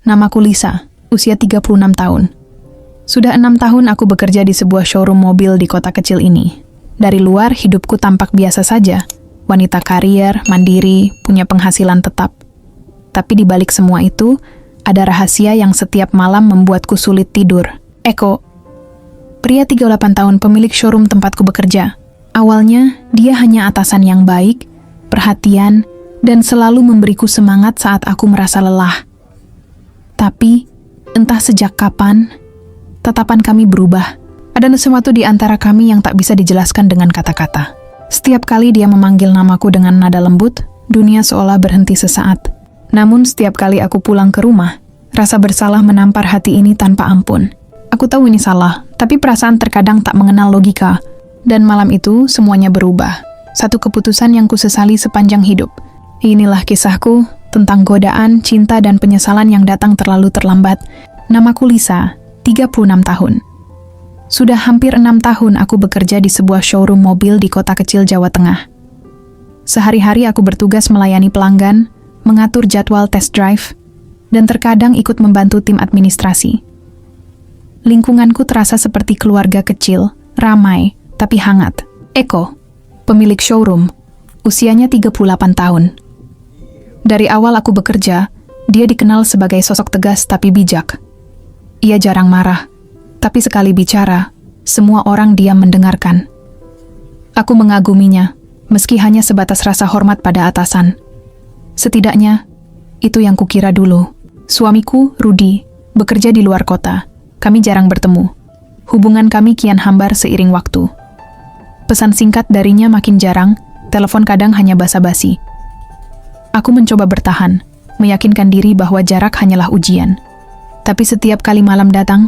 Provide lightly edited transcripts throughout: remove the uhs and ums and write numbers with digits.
Namaku Lisa, usia 36 tahun. Sudah 6 tahun aku bekerja di sebuah showroom mobil di kota kecil ini. Dari luar, hidupku tampak biasa saja. Wanita karier, mandiri, punya penghasilan tetap. Tapi di balik semua itu, ada rahasia yang setiap malam membuatku sulit tidur. Eko, pria 38 tahun pemilik showroom tempatku bekerja. Awalnya, dia hanya atasan yang baik, perhatian, dan selalu memberiku semangat saat aku merasa lelah. Tapi, entah sejak kapan, tatapan kami berubah. Ada sesuatu di antara kami yang tak bisa dijelaskan dengan kata-kata. Setiap kali dia memanggil namaku dengan nada lembut, dunia seolah berhenti sesaat. Namun setiap kali aku pulang ke rumah, rasa bersalah menampar hati ini tanpa ampun. Aku tahu ini salah, tapi perasaan terkadang tak mengenal logika. Dan malam itu, semuanya berubah. Satu keputusan yang kusesali sepanjang hidup. Inilah kisahku tentang godaan, cinta, dan penyesalan yang datang terlalu terlambat. Namaku Lisa, 36 tahun. Sudah hampir 6 tahun aku bekerja di sebuah showroom mobil di kota kecil Jawa Tengah. Sehari-hari aku bertugas melayani pelanggan, mengatur jadwal test drive, dan terkadang ikut membantu tim administrasi. Lingkunganku terasa seperti keluarga kecil, ramai, tapi hangat. Eko, pemilik showroom, usianya 38 tahun. Dari awal aku bekerja, dia dikenal sebagai sosok tegas tapi bijak. Ia jarang marah, tapi sekali bicara, semua orang diam mendengarkan. Aku mengaguminya, meski hanya sebatas rasa hormat pada atasan. Setidaknya, itu yang kukira dulu. Suamiku, Rudi, bekerja di luar kota. Kami jarang bertemu. Hubungan kami kian hambar seiring waktu. Pesan singkat darinya makin jarang, telepon kadang hanya basa-basi. Aku mencoba bertahan, meyakinkan diri bahwa jarak hanyalah ujian. Tapi setiap kali malam datang,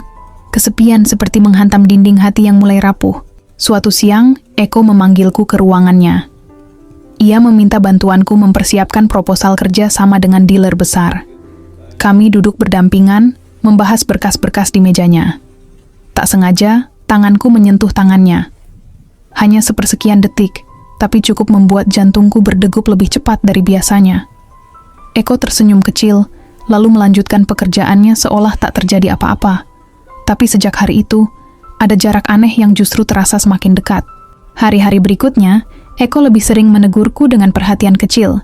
kesepian seperti menghantam dinding hati yang mulai rapuh. Suatu siang, Eko memanggilku ke ruangannya. Ia meminta bantuanku mempersiapkan proposal kerja sama dengan dealer besar. Kami duduk berdampingan, membahas berkas-berkas di mejanya. Tak sengaja, tanganku menyentuh tangannya. Hanya sepersekian detik, tapi cukup membuat jantungku berdegup lebih cepat dari biasanya. Eko tersenyum kecil, lalu melanjutkan pekerjaannya seolah tak terjadi apa-apa. Tapi sejak hari itu, ada jarak aneh yang justru terasa semakin dekat. Hari-hari berikutnya, Eko lebih sering menegurku dengan perhatian kecil.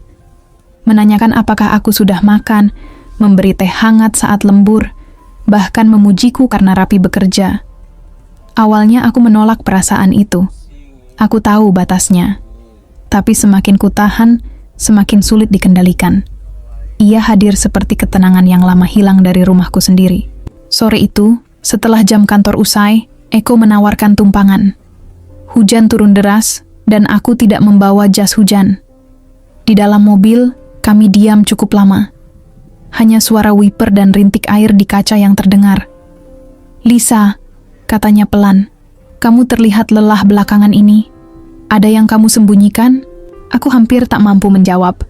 Menanyakan apakah aku sudah makan, memberi teh hangat saat lembur, bahkan memujiku karena rapi bekerja. Awalnya aku menolak perasaan itu. Aku tahu batasnya. Tapi semakin kutahan, semakin sulit dikendalikan. Ia hadir seperti ketenangan yang lama hilang dari rumahku sendiri. Sore itu, setelah jam kantor usai, Eko menawarkan tumpangan. Hujan turun deras, dan aku tidak membawa jas hujan. Di dalam mobil, kami diam cukup lama. Hanya suara wiper dan rintik air di kaca yang terdengar. "Lisa," katanya pelan, "kamu terlihat lelah belakangan ini. Ada yang kamu sembunyikan?" Aku hampir tak mampu menjawab.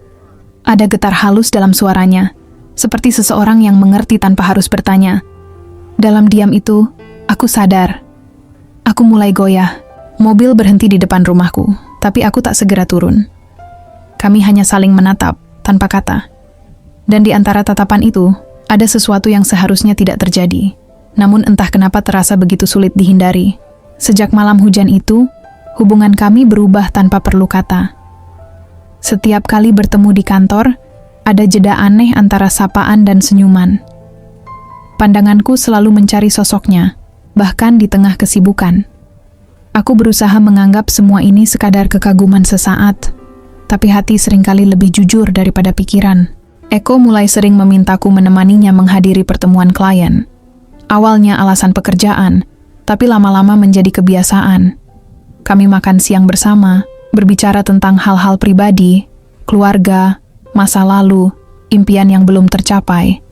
Ada getar halus dalam suaranya, seperti seseorang yang mengerti tanpa harus bertanya. Dalam diam itu, aku sadar. Aku mulai goyah. Mobil berhenti di depan rumahku, tapi aku tak segera turun. Kami hanya saling menatap, tanpa kata. Dan di antara tatapan itu, ada sesuatu yang seharusnya tidak terjadi. Namun entah kenapa terasa begitu sulit dihindari. Sejak malam hujan itu, hubungan kami berubah tanpa perlu kata. Setiap kali bertemu di kantor, ada jeda aneh antara sapaan dan senyuman. Pandanganku selalu mencari sosoknya, bahkan di tengah kesibukan. Aku berusaha menganggap semua ini sekadar kekaguman sesaat, tapi hati seringkali lebih jujur daripada pikiran. Eko mulai sering memintaku menemaninya menghadiri pertemuan klien. Awalnya alasan pekerjaan, tapi lama-lama menjadi kebiasaan. Kami makan siang bersama, berbicara tentang hal-hal pribadi, keluarga, masa lalu, impian yang belum tercapai.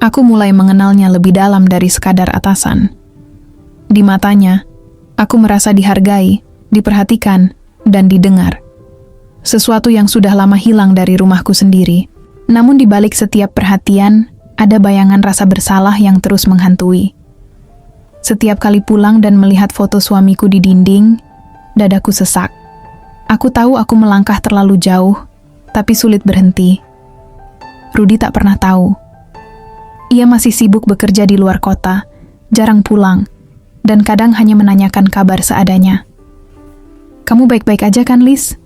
Aku mulai mengenalnya lebih dalam dari sekadar atasan. Di matanya, aku merasa dihargai, diperhatikan, dan didengar. Sesuatu yang sudah lama hilang dari rumahku sendiri. Namun di balik setiap perhatian, ada bayangan rasa bersalah yang terus menghantui. Setiap kali pulang dan melihat foto suamiku di dinding, dadaku sesak. Aku tahu aku melangkah terlalu jauh, tapi sulit berhenti. Rudi tak pernah tahu. Ia masih sibuk bekerja di luar kota, jarang pulang, dan kadang hanya menanyakan kabar seadanya. "Kamu baik-baik aja kan, Liz?"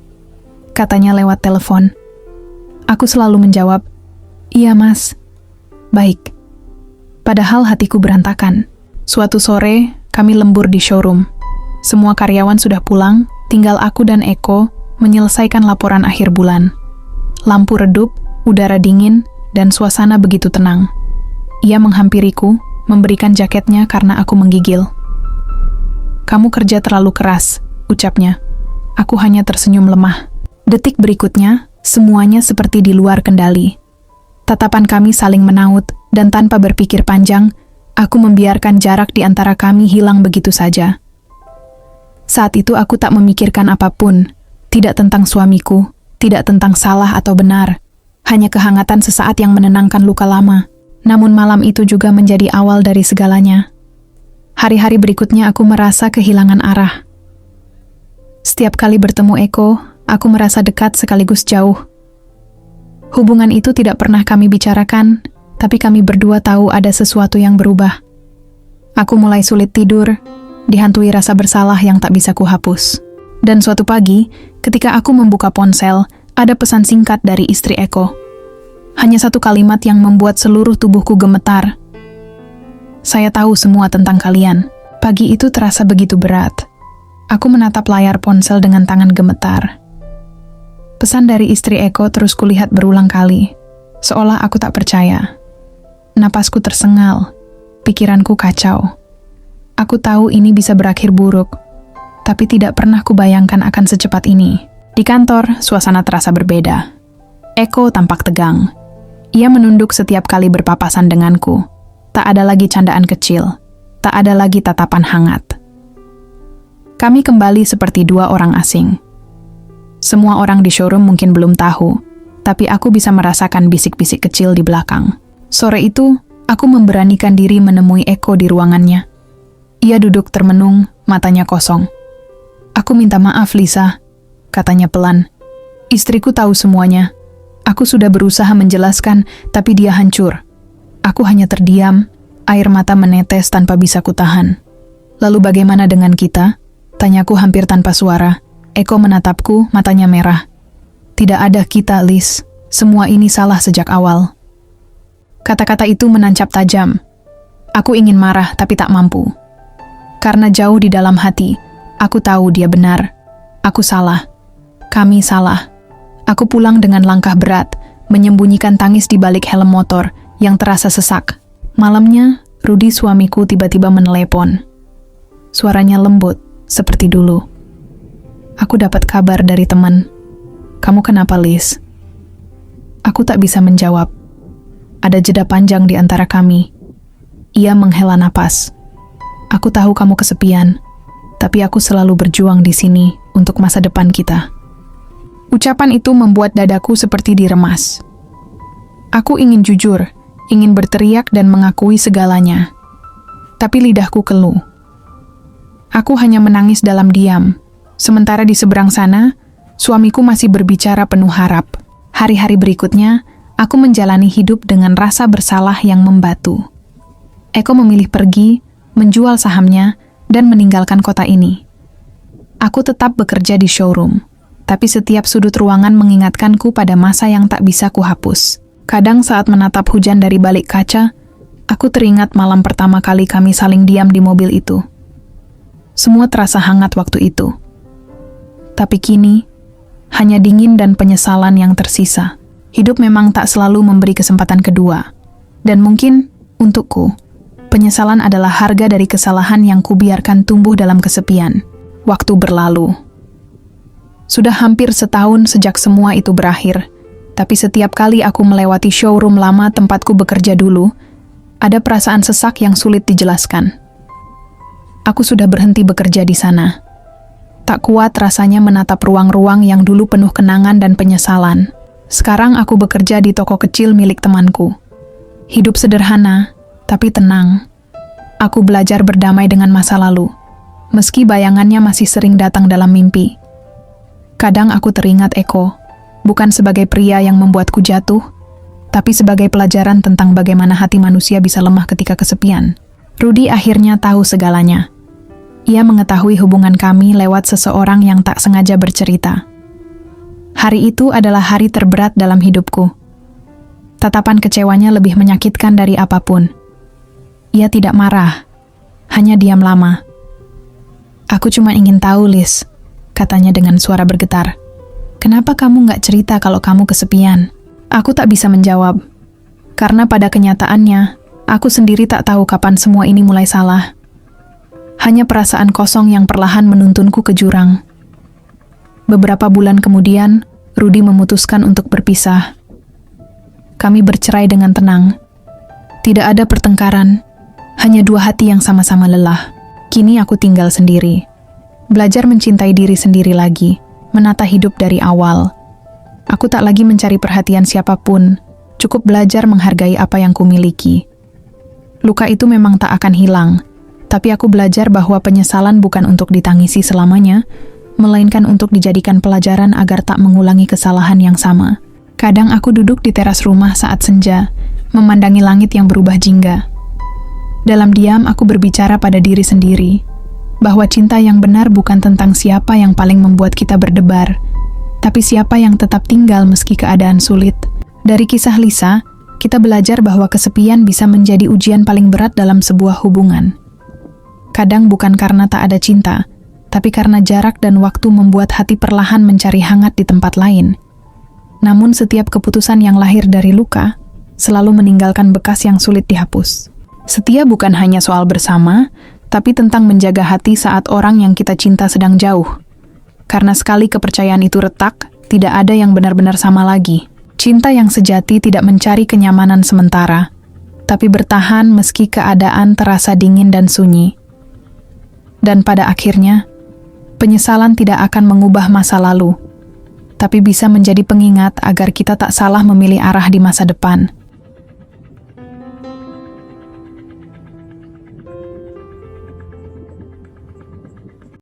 katanya lewat telepon. Aku selalu menjawab, "Iya, Mas. Baik." Padahal hatiku berantakan. Suatu sore, kami lembur di showroom. Semua karyawan sudah pulang, tinggal aku dan Eko menyelesaikan laporan akhir bulan. Lampu redup, udara dingin, dan suasana begitu tenang. Ia menghampiriku, memberikan jaketnya karena aku menggigil. "Kamu kerja terlalu keras," ucapnya. Aku hanya tersenyum lemah. Detik berikutnya, semuanya seperti di luar kendali. Tatapan kami saling menaut, dan tanpa berpikir panjang, aku membiarkan jarak di antara kami hilang begitu saja. Saat itu aku tak memikirkan apapun, tidak tentang suamiku, tidak tentang salah atau benar, hanya kehangatan sesaat yang menenangkan luka lama. Namun malam itu juga menjadi awal dari segalanya. Hari-hari berikutnya aku merasa kehilangan arah. Setiap kali bertemu Eko, aku merasa dekat sekaligus jauh. Hubungan itu tidak pernah kami bicarakan, tapi kami berdua tahu ada sesuatu yang berubah. Aku mulai sulit tidur, dihantui rasa bersalah yang tak bisa kuhapus. Dan suatu pagi, ketika aku membuka ponsel, ada pesan singkat dari istri Eko. Hanya satu kalimat yang membuat seluruh tubuhku gemetar. "Saya tahu semua tentang kalian." Pagi itu terasa begitu berat. Aku menatap layar ponsel dengan tangan gemetar. Pesan dari istri Eko terus kulihat berulang kali, seolah aku tak percaya. Napasku tersengal, pikiranku kacau. Aku tahu ini bisa berakhir buruk, tapi tidak pernah kubayangkan akan secepat ini. Di kantor, suasana terasa berbeda. Eko tampak tegang. Ia menunduk setiap kali berpapasan denganku. Tak ada lagi candaan kecil. Tak ada lagi tatapan hangat. Kami kembali seperti dua orang asing. Semua orang di showroom mungkin belum tahu, tapi aku bisa merasakan bisik-bisik kecil di belakang. Sore itu, aku memberanikan diri menemui Eko di ruangannya. Ia duduk termenung, matanya kosong. "Aku minta maaf, Lisa," katanya pelan. "Istriku tahu semuanya. Aku sudah berusaha menjelaskan, tapi dia hancur. Aku hanya terdiam, air mata menetes tanpa bisa kutahan." "Lalu bagaimana dengan kita?" tanyaku hampir tanpa suara. Eko menatapku, matanya merah. "Tidak ada kita, Liz. Semua ini salah sejak awal." Kata-kata itu menancap tajam. Aku ingin marah, tapi tak mampu. Karena jauh di dalam hati, aku tahu dia benar. Aku salah. Kami salah. Aku pulang dengan langkah berat, menyembunyikan tangis di balik helm motor yang terasa sesak. Malamnya, Rudy suamiku tiba-tiba menelepon. Suaranya lembut, seperti dulu. "Aku dapat kabar dari teman. Kamu kenapa, Liz?" Aku tak bisa menjawab. Ada jeda panjang di antara kami. Ia menghela napas. "Aku tahu kamu kesepian, tapi aku selalu berjuang di sini untuk masa depan kita." Ucapan itu membuat dadaku seperti diremas. Aku ingin jujur, ingin berteriak dan mengakui segalanya. Tapi lidahku keluh. Aku hanya menangis dalam diam. Sementara di seberang sana, suamiku masih berbicara penuh harap. Hari-hari berikutnya, aku menjalani hidup dengan rasa bersalah yang membatu. Eko memilih pergi, menjual sahamnya, dan meninggalkan kota ini. Aku tetap bekerja di showroom. Tapi setiap sudut ruangan mengingatkanku pada masa yang tak bisa kuhapus. Kadang saat menatap hujan dari balik kaca, aku teringat malam pertama kali kami saling diam di mobil itu. Semua terasa hangat waktu itu. Tapi kini, hanya dingin dan penyesalan yang tersisa. Hidup memang tak selalu memberi kesempatan kedua. Dan mungkin, untukku, penyesalan adalah harga dari kesalahan yang kubiarkan tumbuh dalam kesepian. Waktu berlalu. Sudah hampir setahun sejak semua itu berakhir, tapi setiap kali aku melewati showroom lama tempatku bekerja dulu, ada perasaan sesak yang sulit dijelaskan. Aku sudah berhenti bekerja di sana. Tak kuat rasanya menatap ruang-ruang yang dulu penuh kenangan dan penyesalan. Sekarang aku bekerja di toko kecil milik temanku. Hidup sederhana, tapi tenang. Aku belajar berdamai dengan masa lalu, meski bayangannya masih sering datang dalam mimpi. Kadang aku teringat Eko, bukan sebagai pria yang membuatku jatuh, tapi sebagai pelajaran tentang bagaimana hati manusia bisa lemah ketika kesepian. Rudy akhirnya tahu segalanya. Ia mengetahui hubungan kami lewat seseorang yang tak sengaja bercerita. Hari itu adalah hari terberat dalam hidupku. Tatapan kecewanya lebih menyakitkan dari apapun. Ia tidak marah, hanya diam lama. "Aku cuma ingin tahu, Liz," katanya dengan suara bergetar. "Kenapa kamu nggak cerita kalau kamu kesepian?" Aku tak bisa menjawab, karena pada kenyataannya, aku sendiri tak tahu kapan semua ini mulai salah. Hanya perasaan kosong yang perlahan menuntunku ke jurang. Beberapa bulan kemudian, Rudy memutuskan untuk berpisah. Kami bercerai dengan tenang. Tidak ada pertengkaran, hanya dua hati yang sama-sama lelah. Kini aku tinggal sendiri. Belajar mencintai diri sendiri lagi, menata hidup dari awal. Aku tak lagi mencari perhatian siapapun, cukup belajar menghargai apa yang kumiliki. Luka itu memang tak akan hilang, tapi aku belajar bahwa penyesalan bukan untuk ditangisi selamanya, melainkan untuk dijadikan pelajaran agar tak mengulangi kesalahan yang sama. Kadang aku duduk di teras rumah saat senja, memandangi langit yang berubah jingga. Dalam diam aku berbicara pada diri sendiri, bahwa cinta yang benar bukan tentang siapa yang paling membuat kita berdebar, tapi siapa yang tetap tinggal meski keadaan sulit. Dari kisah Lisa, kita belajar bahwa kesepian bisa menjadi ujian paling berat dalam sebuah hubungan. Kadang bukan karena tak ada cinta, tapi karena jarak dan waktu membuat hati perlahan mencari hangat di tempat lain. Namun setiap keputusan yang lahir dari luka, selalu meninggalkan bekas yang sulit dihapus. Setia bukan hanya soal bersama, tapi tentang menjaga hati saat orang yang kita cinta sedang jauh. Karena sekali kepercayaan itu retak, tidak ada yang benar-benar sama lagi. Cinta yang sejati tidak mencari kenyamanan sementara, tapi bertahan meski keadaan terasa dingin dan sunyi. Dan pada akhirnya, penyesalan tidak akan mengubah masa lalu, tapi bisa menjadi pengingat agar kita tak salah memilih arah di masa depan.